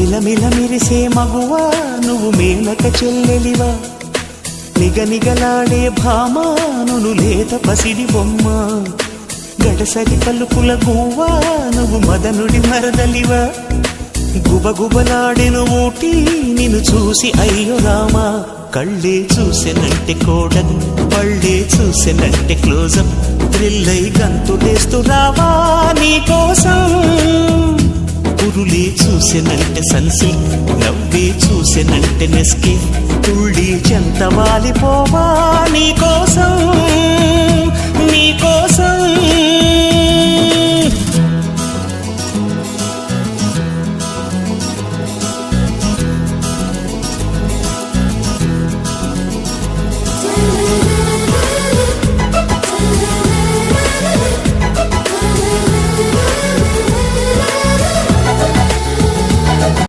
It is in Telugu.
మిలమిల మెరిసే మగువా నువ్వు మేనక చెల్లెలివా నిగనిగలాడే భామా నువ్వు లేత పసిడి బొమ్మ గడసరి పలుకుల గువ్వా నువ్వు మదనుడి మరదలివా గుబగుబలాడెను ఊటి నిన్ను చూసి అయ్యో రామా కళ్ళే చూసెనంటే కోడలు పళ్ళే చూసెనంటే క్లోజప్ థ్రిల్లై గంతులేస్తూ రావా నీకోసం పురులే చూసెనంటే సన్సిల్క్ నవ్వే చూసెనంటే నెస్కే తుళ్ళి చెంత వాలిపోవా నీకోసం నీకోసం